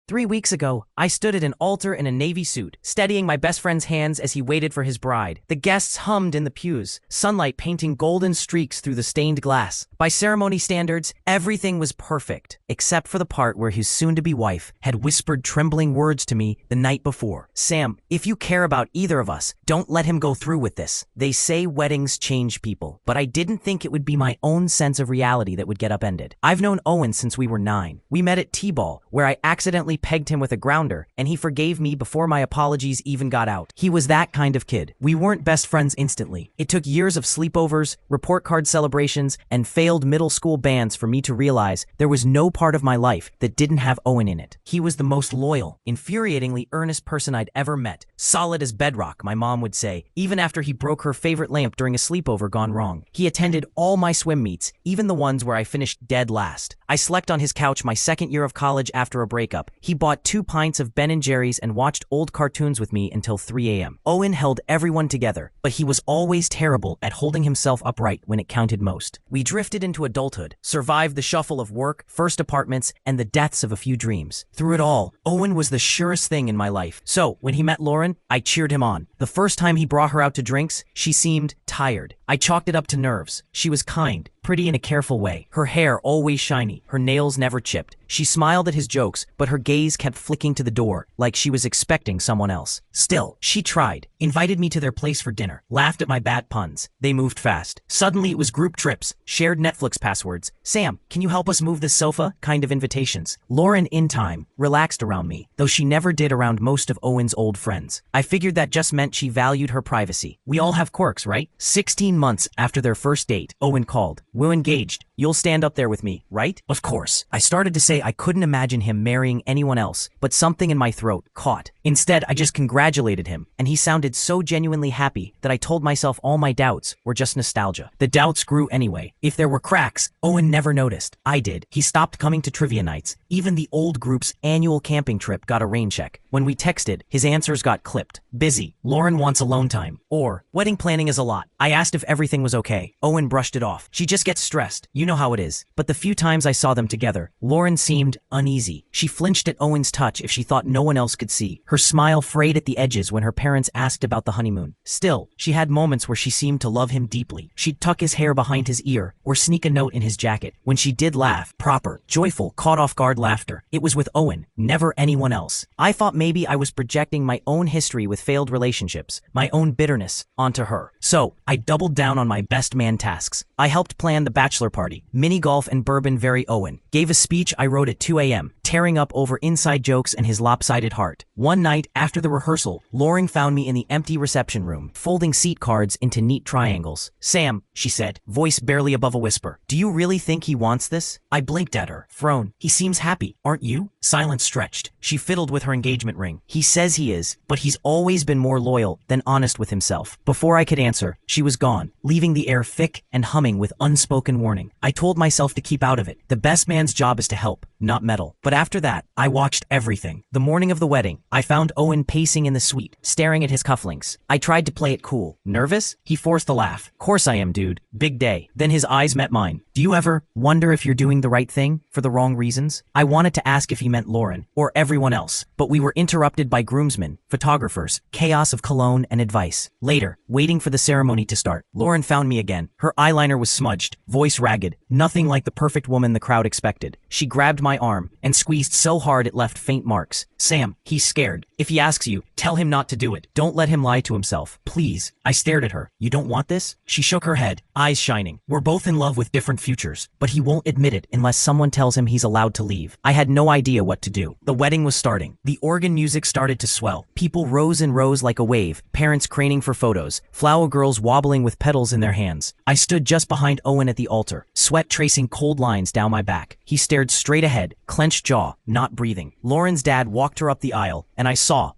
3 weeks ago, I stood at an altar in a navy suit, steadying my best friend's hands as he waited for his bride. The guests hummed in the pews, sunlight painting golden streaks through the stained glass. By ceremony standards, everything was perfect, except for the part where his soon-to-be wife had whispered trembling words to me the night before. "Sam, if you care about either of us, don't let him go through with this. They say weddings change people, but I didn't think it would be my own sense of reality that would get upended. I've known Owen since we were 9. We met at T-ball, where I accidentally pegged him with a grounder, and he forgave me before my apologies even got out. He was that kind of kid. We weren't best friends instantly. It took years of sleepovers, report card celebrations, and failed middle school bands for me to realize there was no part of my life that didn't have Owen in it. He was the most loyal, infuriatingly earnest person I'd ever met. Solid as bedrock, my mom would say, even after he broke her favorite lamp during a sleepover gone wrong. He attended all my swim meets, even the ones where I finished dead last. I slept on his couch my second year of college after a breakup. He bought 2 pints of Ben & Jerry's and watched old cartoons with me until 3 a.m. Owen held everyone together, but he was always terrible at holding himself upright when it counted most. We drifted into adulthood, survived the shuffle of work, first apartments, and the deaths of a few dreams. Through it all, Owen was the surest thing in my life. So, when he met Lauren, I cheered him on. The first time he brought her out to drinks, she seemed tired. I chalked it up to nerves. She was kind, pretty in a careful way. Her hair always shiny, her nails never chipped. She smiled at his jokes, but her gaze kept flicking to the door, like she was expecting someone else. Still, she tried, invited me to their place for dinner, laughed at my bad puns. They moved fast. Suddenly it was group trips, shared Netflix passwords, "Sam, can you help us move this sofa?" kind of invitations. Lauren, in time, relaxed around me, though she never did around most of Owen's old friends. I figured that just meant she valued her privacy. We all have quirks, right? 16 months after their first date, Owen called. "We're engaged. You'll stand up there with me, right?" Of course. I started to say I couldn't imagine him marrying anyone else, but something in my throat caught. Instead, I just congratulated him, and he sounded so genuinely happy that I told myself all my doubts were just nostalgia. The doubts grew anyway. If there were cracks, Owen never noticed. I did. He stopped coming to trivia nights. Even the old group's annual camping trip got a rain check. When we texted, his answers got clipped. "Busy. Lauren wants alone time." Or, "Wedding planning is a lot." I asked if everything was okay. Owen brushed it off. "She just gets stressed. You know how it is." But the few times I saw them together, Lauren seemed uneasy. She flinched at Owen's touch if she thought no one else could see. Her smile frayed at the edges when her parents asked about the honeymoon. Still, she had moments where she seemed to love him deeply. She'd tuck his hair behind his ear or sneak a note in his jacket. When she did laugh, proper, joyful, caught-off-guard laughter, it was with Owen, never anyone else. I thought maybe I was projecting my own history with failed relationships, my own bitterness, onto her. So, I doubled down on my best man tasks. I helped plan the bachelor party, mini golf and bourbon very Owen. Gave a speech I wrote at 2 a.m., tearing up over inside jokes and his lopsided heart. One night, after the rehearsal, Lauren found me in the empty reception room, folding seat cards into neat triangles. "Sam," she said, voice barely above a whisper, "do you really think he wants this?" I blinked at her, frown. "He seems happy, aren't you?" Silence stretched. She fiddled with her engagement ring. "He says he is, but he's always been more loyal than honest with himself." Before I could answer, she was gone, leaving the air thick and humming with unspoken warning. I told myself to keep out of it. The best man's job is to help, not meddle. But after that, I watched everything. The morning of the wedding, I found Owen pacing in the suite, staring at his cufflinks. I tried to play it cool. "Nervous?" He forced a laugh. "Course I am, dude. Big day." Then his eyes met mine. "Do you ever wonder if you're doing the right thing for the wrong reasons?" I wanted to ask if he meant Lauren or everyone else, but we were interrupted by groomsmen, photographers, chaos of cologne and advice. Later, waiting for the ceremony to start, Lauren found me again. Her eyeliner was smudged, voice ragged, nothing like the perfect woman the crowd expected. She grabbed my arm and squeezed so hard it left faint marks. "Sam, he's scared. If he asks you, tell him not to do it. Don't let him lie to himself. Please." I stared at her. "You don't want this?" She shook her head, eyes shining. "We're both in love with different futures, but he won't admit it unless someone tells him he's allowed to leave." I had no idea what to do. The wedding was starting. The organ music started to swell. People rose in rows like a wave, parents craning for photos, flower girls wobbling with petals in their hands. I stood just behind Owen at the altar, sweat tracing cold lines down my back. He stared straight ahead, clenched jaw, not breathing. Lauren's dad walked her up the aisle, and I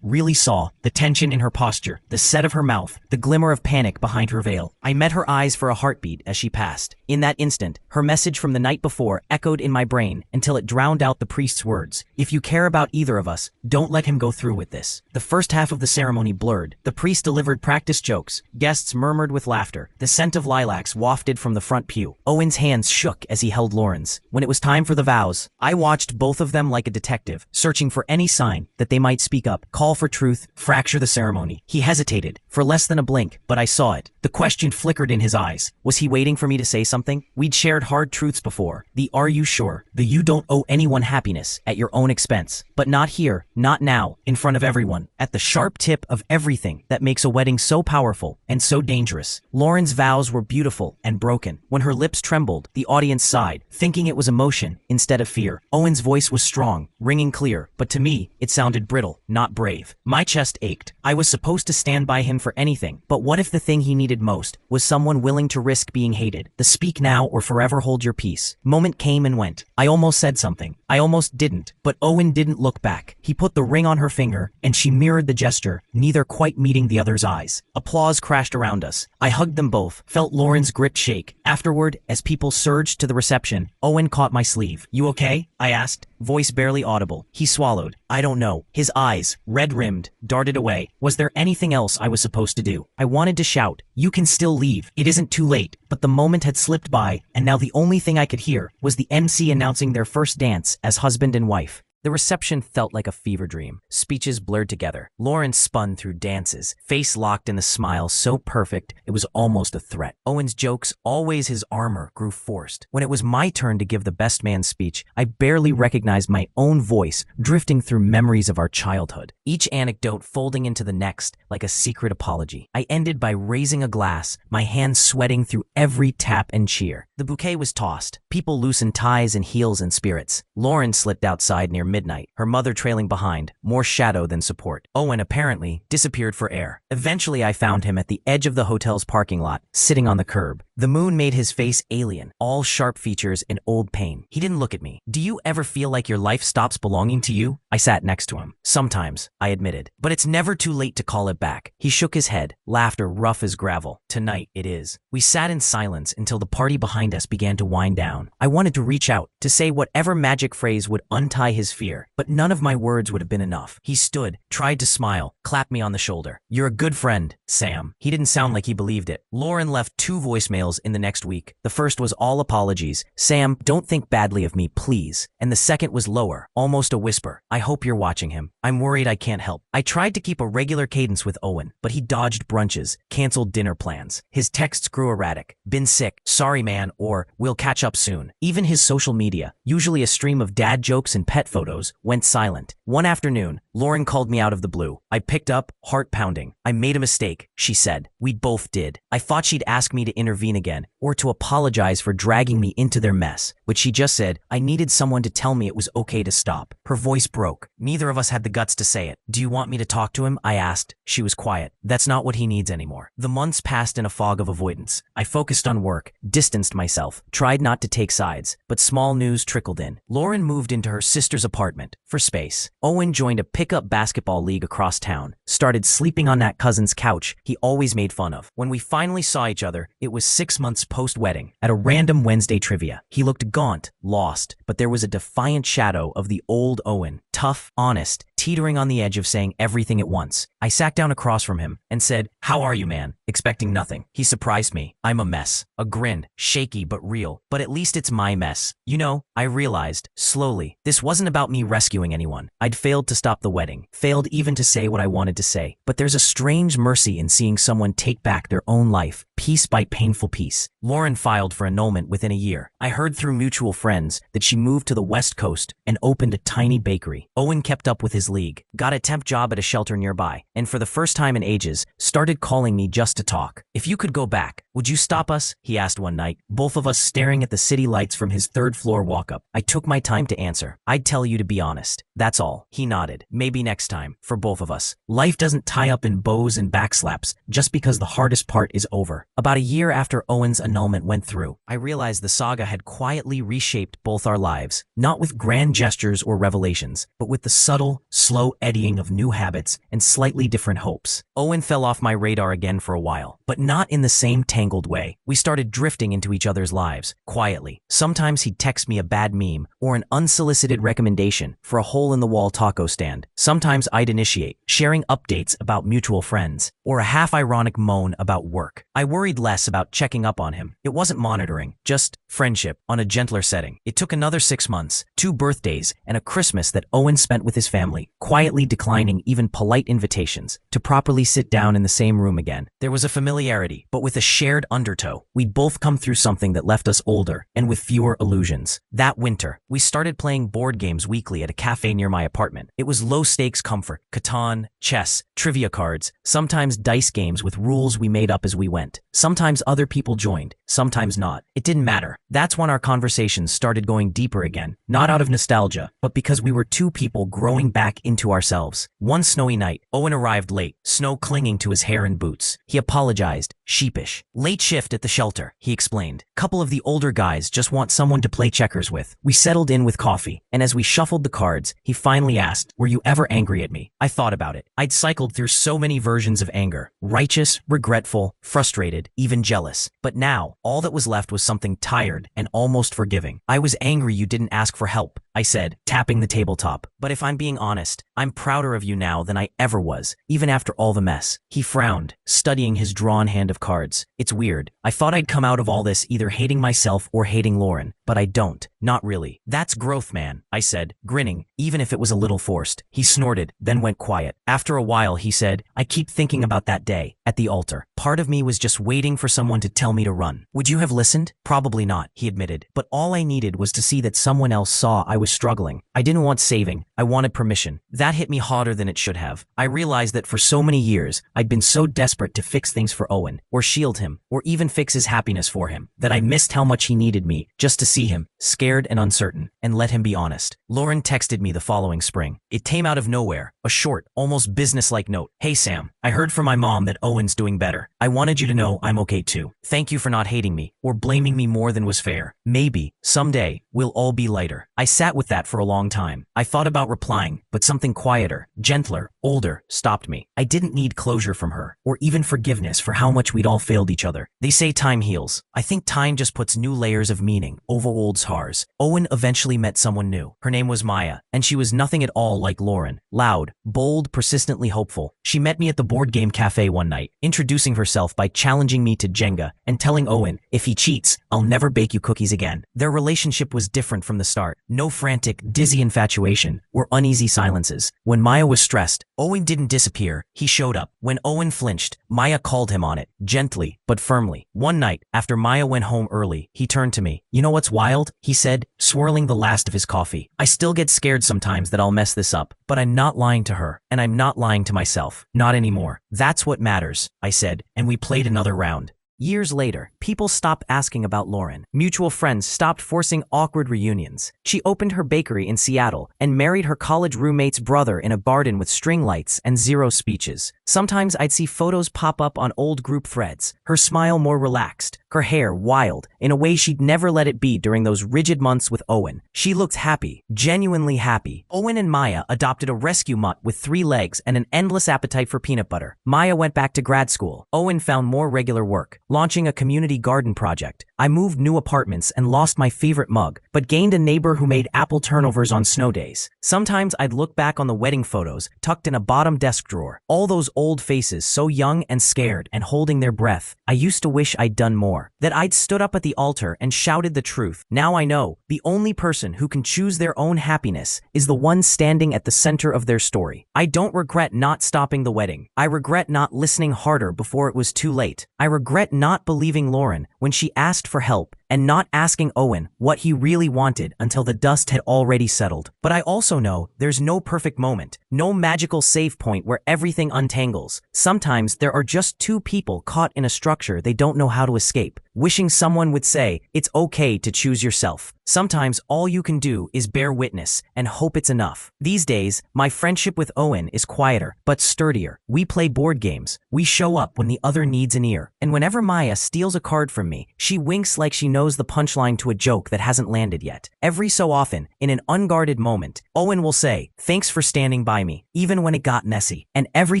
really saw, the tension in her posture, the set of her mouth, the glimmer of panic behind her veil. I met her eyes for a heartbeat as she passed. In that instant, her message from the night before echoed in my brain until it drowned out the priest's words. If you care about either of us, don't let him go through with this. The first half of the ceremony blurred. The priest delivered practice jokes. Guests murmured with laughter. The scent of lilacs wafted from the front pew. Owen's hands shook as he held Lauren's. When it was time for the vows, I watched both of them like a detective, searching for any sign that they might speak up, call for truth, fracture the ceremony. He hesitated, for less than a blink, but I saw it. The question flickered in his eyes. Was he waiting for me to say something? We'd shared hard truths before. The "are you sure?" The "you don't owe anyone happiness at your own expense." But not here, not now, in front of everyone, at the sharp tip of everything that makes a wedding so powerful and so dangerous. Lauren's vows were beautiful and broken. When her lips trembled, the audience sighed, thinking it was emotion instead of fear. Owen's voice was strong, ringing clear, but to me, it sounded brittle, not brave. My chest ached. I was supposed to stand by him for anything, but what if the thing he needed most was someone willing to risk being hated? The speak now or forever hold your peace moment came and went. I almost said something. I almost didn't, but Owen didn't look back. He put the ring on her finger, and she mirrored the gesture, neither quite meeting the other's eyes. Applause crashed around us. I hugged them both, felt Lauren's grip shake. Afterward, as people surged to the reception, Owen caught my sleeve. "You okay?" I asked, voice barely audible. He swallowed. "I don't know." His eyes, red-rimmed, darted away. Was there anything else I was supposed to do? I wanted to shout, "You can still leave. It isn't too late." But the moment had slipped by, and now the only thing I could hear was the MC announcing their first dance as husband and wife. The reception felt like a fever dream. Speeches blurred together. Lauren spun through dances, face locked in a smile so perfect it was almost a threat. Owen's jokes, always his armor, grew forced. When it was my turn to give the best man speech, I barely recognized my own voice drifting through memories of our childhood, each anecdote folding into the next like a secret apology. I ended by raising a glass, my hands sweating through every tap and cheer. The bouquet was tossed. People loosened ties and heels and spirits. Lauren slipped outside near midnight, her mother trailing behind, more shadow than support. Owen apparently disappeared for air. Eventually I found him at the edge of the hotel's parking lot, sitting on the curb. The moon made his face alien, all sharp features and old pain. He didn't look at me. "Do you ever feel like your life stops belonging to you?" I sat next to him. "Sometimes," I admitted. "But it's never too late to call it back." He shook his head, laughter rough as gravel. "Tonight it is." We sat in silence until the party behind us began to wind down. I wanted to reach out, to say whatever magic phrase would untie his fear, but none of my words would have been enough. He stood, tried to smile, clapped me on the shoulder. "You're a good friend, Sam." He didn't sound like he believed it. Lauren left 2 voicemails in the next week. The first was all apologies. "Sam, don't think badly of me, please." And the second was lower, almost a whisper. "I hope you're watching him. I'm worried I can't help." I tried to keep a regular cadence with Owen, but he dodged brunches, canceled dinner plans. His texts grew erratic. "Been sick, sorry man," or "we'll catch up soon." Even his social media, usually a stream of dad jokes and pet photos, went silent. One afternoon, Lauren called me out of the blue. I picked up, heart pounding. "I made a mistake," she said. "We both did." I thought she'd ask me to intervene again, or to apologize for dragging me into their mess, but she just said, "I needed someone to tell me it was okay to stop." Her voice broke. Neither of us had the guts to say it. "Do you want me to talk to him?" I asked. She was quiet. "That's not what he needs anymore." The months passed in a fog of avoidance. I focused on work, distanced myself, tried not to take sides, but small news trickled in. Lauren moved into her sister's apartment for space. Owen joined a pickup basketball league across town, started sleeping on that cousin's couch he always made fun of. When we finally saw each other, it was 6 months post-wedding, at a random Wednesday trivia. He looked gaunt, lost, but there was a defiant shadow of the old Owen, tough, honest, teetering on the edge of saying everything at once. I sat down across from him and said, "How are you, man?" expecting nothing. He surprised me. "I'm a mess." A grin, shaky but real. "But at least it's my mess." You know, I realized, slowly, this wasn't about me rescuing anyone. I'd failed to stop the wedding, failed even to say what I wanted to say. But there's a strange mercy in seeing someone take back their own life, piece by painful piece. Lauren filed for annulment within a year. I heard through mutual friends that she moved to the West Coast and opened a tiny bakery. Owen kept up with his league, got a temp job at a shelter nearby, and for the first time in ages, started calling me just to talk. "If you could go back, would you stop us?" he asked one night, both of us staring at the city lights from his third-floor walk-up. I took my time to answer. "I'd tell you to be honest. That's all." He nodded. "Maybe next time, for both of us. Life doesn't tie up in bows and backslaps just because the hardest part is over." About a year after Owen's annulment went through, I realized the saga had quietly reshaped both our lives, not with grand gestures or revelations, but with the subtle, slow eddying of new habits and slightly different hopes. Owen fell off my radar again for a while, but not in the same tangled way. We started drifting into each other's lives, quietly. Sometimes he'd text me a bad meme or an unsolicited recommendation for a hole-in-the-wall taco stand. Sometimes I'd initiate, sharing updates about mutual friends, or a half-ironic moan about work. I worried less about checking up on him. It wasn't monitoring, just friendship on a gentler setting. It took another 6 months, 2 birthdays, and a Christmas that Owen spent with his family, quietly declining even polite invitations, to properly sit down in the same room again. There was a familiarity, but with a shared undertow. We'd both come through something that left us older and with fewer illusions. That winter, we started playing board games weekly at a cafe near my apartment. It was low-stakes comfort: Catan, chess, trivia cards, sometimes dice games with rules we made up as we went. Sometimes other people joined, sometimes not. It didn't matter. That's when our conversations started going deeper again, not out of nostalgia, but because we were two people growing back into ourselves. One snowy night, Owen arrived late, snow clinging to his hair and boots. He apologized, sheepish. "Late shift at the shelter," he explained. "Couple of the older guys just want someone to play checkers with." We settled in with coffee, and as we shuffled the cards, he finally asked, "Were you ever angry at me?" I thought about it. I'd cycled through so many versions of anger: righteous, regretful, frustrated, even jealous. But now, all that was left was something tired and almost forgiving. "I was angry you didn't ask for help," I said, tapping the tabletop. "But if I'm being honest, I'm prouder of you now than I ever was, even after all the mess." He frowned, studying his drawn hand of cards. "It's weird. I thought I'd come out of all this either hating myself or hating Lauren, but I don't. Not really." "That's growth, man," I said, grinning, even if it was a little forced. He snorted, then went quiet. After a while, he said, "I keep thinking about that day, at the altar. Part of me was just waiting for someone to tell me to run." "Would you have listened?" "Probably not," he admitted. "But all I needed was to see that someone else saw I was struggling. I didn't want saving. I wanted permission." That hit me harder than it should have. I realized that for so many years, I'd been so desperate to fix things for Owen, or shield him, or even fix his happiness for him, that I missed how much he needed me just to see him, scared and uncertain, and let him be honest. Lauren texted me the following spring. It came out of nowhere, a short, almost businesslike note. "Hey Sam, I heard from my mom that Owen's doing better. I wanted you to know I'm okay too. Thank you for not hating me, or blaming me more than was fair. Maybe, someday, we'll all be lighter." I sat with that for a long time. I thought about replying, but something quieter, gentler, older, stopped me. I didn't need closure from her, or even forgiveness for how much we'd all failed each other. They say time heals. I think time just puts new layers of meaning over old scars. Owen eventually met someone new. Her name was Maya, and she was nothing at all like Lauren. Loud, bold, persistently hopeful. She met me at the board game cafe one night, introducing herself by challenging me to Jenga and telling Owen, "If he cheats, I'll never bake you cookies again." Their relationship was different from the start. No frantic, dizzy infatuation or uneasy silences. When Maya was stressed, Owen didn't disappear. He showed up. When Owen flinched, Maya called him on it, gently but firmly. One night, after Maya went home early, he turned to me. "You know what's wild?" he said, swirling the last of his coffee. "I still get scared sometimes that I'll mess this up, but I'm not lying to her, and I'm not lying to myself. Not anymore." "That's what matters," I said, and we played another round. Years later, people stopped asking about Lauren. Mutual friends stopped forcing awkward reunions. She opened her bakery in Seattle and married her college roommate's brother in a garden with string lights and 0 speeches. Sometimes I'd see photos pop up on old group threads, her smile more relaxed, her hair wild, in a way she'd never let it be during those rigid months with Owen. She looked happy, genuinely happy. Owen and Maya adopted a rescue mutt with 3 legs and an endless appetite for peanut butter. Maya went back to grad school. Owen found more regular work, launching a community garden project. I moved new apartments and lost my favorite mug, but gained a neighbor who made apple turnovers on snow days. Sometimes I'd look back on the wedding photos tucked in a bottom desk drawer. All those old faces so young and scared and holding their breath. I used to wish I'd done more. That I'd stood up at the altar and shouted the truth. Now I know, the only person who can choose their own happiness is the one standing at the center of their story. I don't regret not stopping the wedding. I regret not listening harder before it was too late. I regret not believing Lauren when she asked for help, and not asking Owen what he really wanted until the dust had already settled. But I also know there's no perfect moment, no magical save point where everything untangles. Sometimes there are just two people caught in a structure they don't know how to escape, wishing someone would say, it's okay to choose yourself. Sometimes all you can do is bear witness and hope it's enough. These days, my friendship with Owen is quieter, but sturdier. We play board games. We show up when the other needs an ear. And whenever Maya steals a card from me, she winks like she knows the punchline to a joke that hasn't landed yet. Every so often, in an unguarded moment, Owen will say, thanks for standing by me, even when it got messy. And every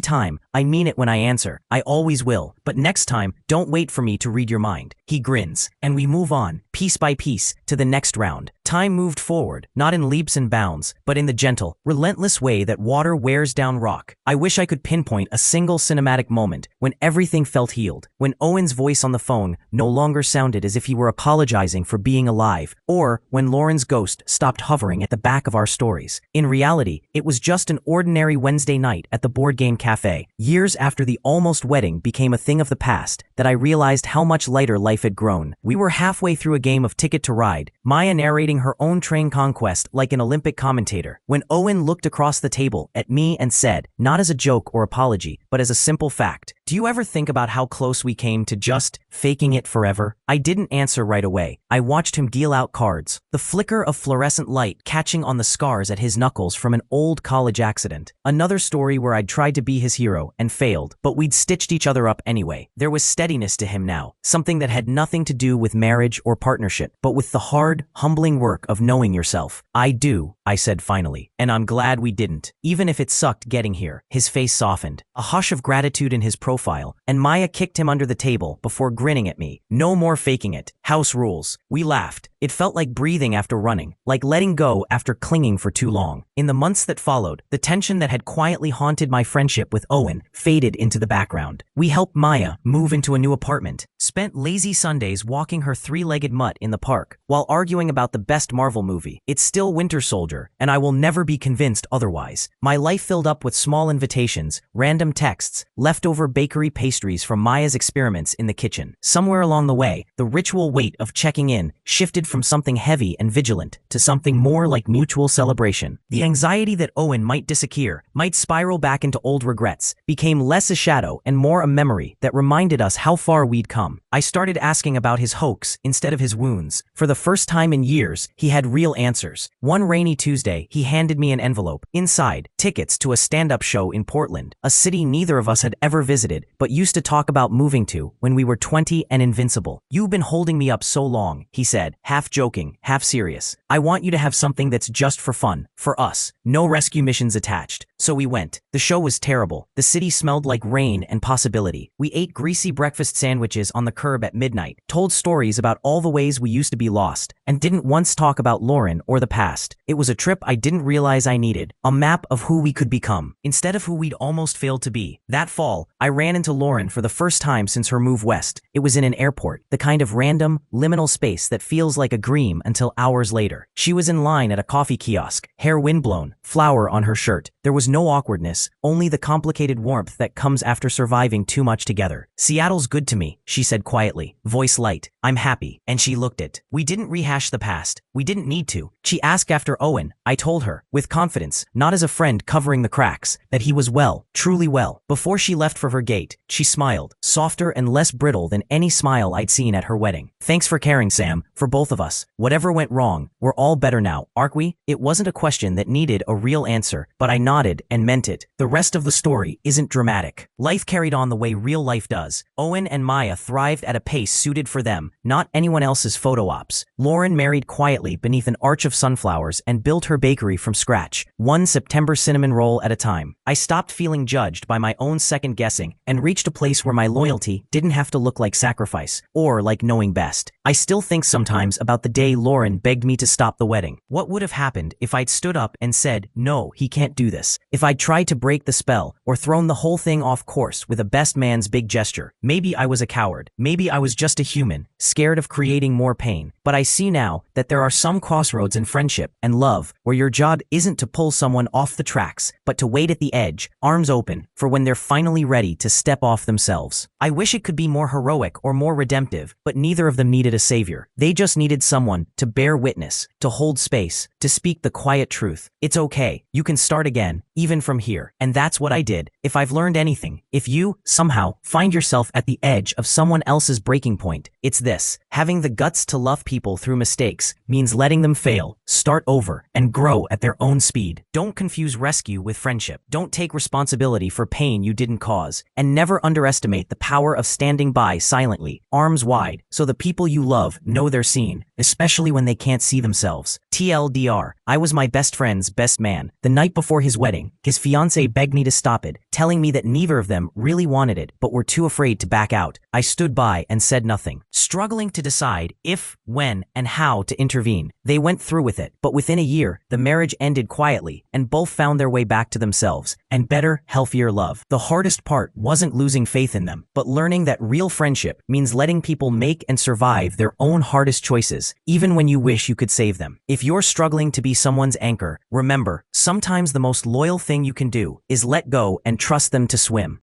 time, I mean it when I answer. I always will. But next time, don't wait for me to read your mind. He grins, and we move on, piece by piece, to the next round. Time moved forward, not in leaps and bounds, but in the gentle, relentless way that water wears down rock. I wish I could pinpoint a single cinematic moment when everything felt healed, when Owen's voice on the phone no longer sounded as if he were apologizing for being alive, or when Lauren's ghost stopped hovering at the back of our stories. In reality, it was just an ordinary Wednesday night at the board game cafe, years after the almost wedding became a thing of the past, that I realized how much lighter life had grown. We were halfway through a game of Ticket to Ride, Maya narrating her own train conquest like an Olympic commentator, when Owen looked across the table at me and said, not as a joke or apology, but as a simple fact, do you ever think about how close we came to just faking it forever? I didn't answer right away. I watched him deal out cards, the flicker of fluorescent light catching on the scars at his knuckles from an old college accident. Another story where I'd tried to be his hero and failed, but we'd stitched each other up anyway. There was steadiness to him now, something that had nothing to do with marriage or partnership, but with the hard, humbling work of knowing yourself. I do, I said finally, and I'm glad we didn't. Even if it sucked getting here. His face softened, a hush of gratitude in his profile, and Maya kicked him under the table before grinning at me. No more faking it. House rules. We laughed. It felt like breathing after running, like letting go after clinging for too long. In the months that followed, the tension that had quietly haunted my friendship with Owen faded into the background. We helped Maya move into a new apartment, spent lazy Sundays walking her three-legged mutt in the park, while arguing about the best Marvel movie. It's still Winter Soldier, and I will never be convinced otherwise. My life filled up with small invitations, random texts, leftover bakery pastries from Maya's experiments in the kitchen. Somewhere along the way, the ritual weight of checking in shifted from something heavy and vigilant to something more like mutual celebration. The anxiety that Owen might disappear, might spiral back into old regrets, became less a shadow and more a memory that reminded us how far we'd come. I started asking about his hoax instead of his wounds. For the first time in years, he had real answers. One rainy Tuesday, he handed me an envelope. Inside, tickets to a stand-up show in Portland, a city neither of us had ever visited, but used to talk about moving to when we were 20 and invincible. You've been holding me up so long, he said, half joking, half serious. I want you to have something that's just for fun, for us. No rescue missions attached. So we went. The show was terrible. The city smelled like rain and possibility. We ate greasy breakfast sandwiches on the curb at midnight, told stories about all the ways we used to be lost, and didn't once talk about Lauren or the past. It was a trip I didn't realize I needed, a map of who we could become, instead of who we'd almost failed to be. That fall, I ran into Lauren for the first time since her move west. It was in an airport, the kind of random, liminal space that feels like a dream until hours later. She was in line at a coffee kiosk, hair windblown, flour on her shirt. There was no awkwardness, only the complicated warmth that comes after surviving too much together. Seattle's good to me, she said quietly, voice light. I'm happy. And she looked it. We didn't rehash the past. We didn't need to. She asked after Owen. I told her, with confidence, not as a friend covering the cracks, that he was well, truly well. Before she left for her gate, she smiled, softer and less brittle than any smile I'd seen at her wedding. Thanks for caring, Sam, for both of us. Whatever went wrong, we're all better now, aren't we? It wasn't a question that needed a real answer, but I nodded and meant it. The rest of the story isn't dramatic. Life carried on the way real life does. Owen and Maya thrived at a pace suited for them, not anyone else's photo ops. Lauren married quietly beneath an arch of sunflowers and built her bakery from scratch, one September cinnamon roll at a time. I stopped feeling judged by my own second guessing and reached a place where my loyalty didn't have to look like sacrifice or like knowing best. I still think sometimes about the day Lauren begged me to stop the wedding. What would have happened if I'd stood up and said, no, he can't do this? If I'd tried to break the spell or thrown the whole thing off course with a best man's big gesture? Maybe I was a coward. Maybe I was just a human, scared of creating more pain. But I see now that that there are some crossroads in friendship and love where your job isn't to pull someone off the tracks, but to wait at the edge, arms open, for when they're finally ready to step off themselves. I wish it could be more heroic or more redemptive, but neither of them needed a savior. They just needed someone to bear witness, to hold space, to speak the quiet truth. It's okay. You can start again, even from here. And that's what I did. If I've learned anything, if you, somehow, find yourself at the edge of someone else's breaking point, it's this: having the guts to love people through mistakes means letting them fail, start over, and grow at their own speed. Don't confuse rescue with friendship. Don't take responsibility for pain you didn't cause. And never underestimate the power of standing by silently, arms wide, so the people you love know they're seen, especially when they can't see themselves. TLDR, I was my best friend's best man. The night before his wedding, his fiancée begged me to stop it, telling me that neither of them really wanted it, but were too afraid to back out. I stood by and said nothing, struggling to decide if, when, and how to intervene. They went through with it, but within a year, the marriage ended quietly, and both found their way back to themselves, and better, healthier love. The hardest part wasn't losing faith in them, but learning that real friendship means letting people make and survive their own hardest choices, even when you wish you could save them. If you're struggling to be someone's anchor, remember, sometimes the most loyal thing you can do is let go and trust them to swim.